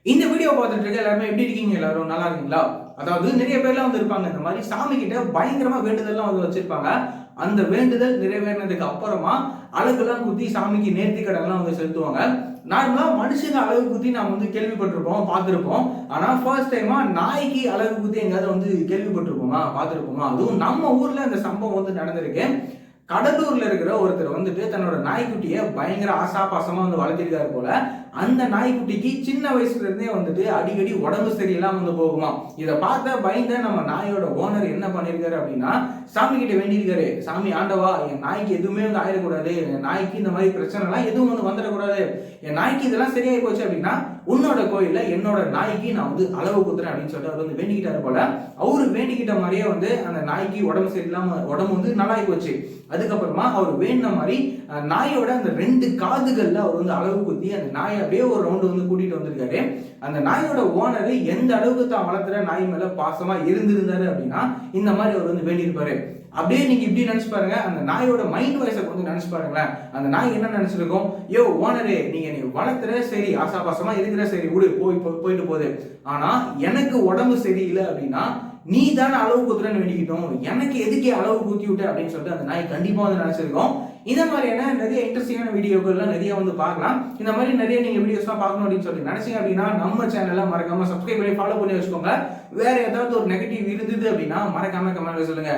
இந்த வீடியோ பார்த்துட்டு இருக்க எல்லாருமே எப்படி இருக்கீங்க? எல்லாரும் நல்லா இருக்கீங்களா? அதாவது நிறைய பேர்லாம் வந்து இருப்பாங்க, இந்த மாதிரி சாமி கிட்ட பயங்கரமா வேண்டுதல்லாம் வந்து வச்சிருப்பாங்க. அந்த வேண்டுதல் நிறைவேறினதுக்கு அப்புறமா அலகுலாம் குத்தி சாமிக்கு நேர்த்தி கடன்லாம் வந்து செலுத்துவாங்க. நார்மலா மனுஷங்க அலகு குத்தி நாம வந்து கேள்விப்பட்டிருப்போம், பார்த்திருப்போம். ஆனா ஃபர்ஸ்ட் டைமா நாய்க்கு அலகு குத்தி எங்கேயாவது வந்து கேள்விப்பட்டிருப்போமா, பார்த்திருப்போமா? அதுவும் நம்ம ஊர்ல இந்த சம்பவம் வந்து நடந்திருக்கு. கடலூர்ல இருக்கிற ஒருத்தர் வந்துட்டு தன்னோட நாய்க்குட்டியை பயங்கர ஆசா பாசமா வந்து வளர்த்திருக்காரு போல. அந்த நாய்க்குட்டிக்கு சின்ன வயசுல இருந்தே வந்துட்டு அடிக்கடி உடம்பு சரியில்லாம வந்து போகுமா. இதை பார்த்த பயந்த நம்ம நாயோட ஓனர் என்ன பண்ணிருக்காரு அப்படின்னா, சாமி கிட்ட வேண்டியிருக்காரு, சாமி ஆண்டவா, என் நாய்க்கு எதுவுமே வந்து ஆயிடக்கூடாது, என் நாய்க்கு இந்த மாதிரி பிரச்சனை எல்லாம் எதுவும் வந்து வந்துடக்கூடாது, என் நாய்க்கு இதெல்லாம் சரியாயி போச்சு அப்படின்னா உன்னோட கோயில்ல என்னோட நாய்க்கு நான் வந்து அளவு குத்துறேன் அப்படின்னு சொல்லிட்டு அவர் வந்து வேண்டிக்கிட்டாரு போல. அவரு வேண்டிக்கிட்ட மாதிரியே வந்து அந்த நாய்க்கு உடம்பு சரியில்லாம உடம்பு வந்து நல்லாயி போச்சு. அதுக்கப்புறமா அவர் வேண்டின மாதிரி நாயோட அந்த 2 காதுகள்ல அவர் வந்து அளவு குத்தி அந்த நாயை அப்படியே ஒரு ரவுண்டு வந்து கூட்டிட்டு வந்திருக்காரு. அந்த நாயோட ஓனர் எந்த அளவுக்கு தான் வளர்த்துற நாய் மேல பாசமா இருந்திருந்தாரு அப்படின்னா இந்த மாதிரி அவர் வந்து வேண்டியிருப்பாரு. அப்படியே நீங்க இப்படி நினைச்சு பாருங்க, அந்த நாயோட மைண்ட் வாய்ஸை கொஞ்சம் நினைச்சு பாருங்களேன். அந்த நாய் என்ன நினைச்சிருக்கும், யோ ஓனரே, நீங்க நீ வளர்த்துற சரி, ஆசா பாசமா இருக்கிற சரி, விடு போயிட்டு போகுது. ஆனா எனக்கு உடம்பு சரியில்லை அப்படின்னா நீ தானே அளவு குத்துறன்னு வேண்டிக்கிட்டோம், எனக்கு எதுக்கே அளவு குத்தி விட்ட அப்படின்னு சொல்லிட்டு அந்த நாய் கண்டிப்பா வந்து நினைச்சிருக்கோம். இந்த மாதிரியான நிறைய இன்ட்ரெஸ்டிங்கான வீடியோக்கள்லாம் நிறைய வந்து பார்க்கலாம். இந்த மாதிரி நிறைய நீங்க வீடியோஸ்லாம் பார்க்கணும் அப்படின்னு சொல்லி நினைச்சீங்க அப்படின்னா நம்ம சேனலை மறக்காம சப்ஸ்கிரைப் பண்ணி ஃபாலோ பண்ணி வச்சுக்கோங்க. வேற ஏதாவது ஒரு நெகட்டிவ் இருந்தது அப்படின்னா மறக்காம கமெண்ட்ல சொல்லுங்க.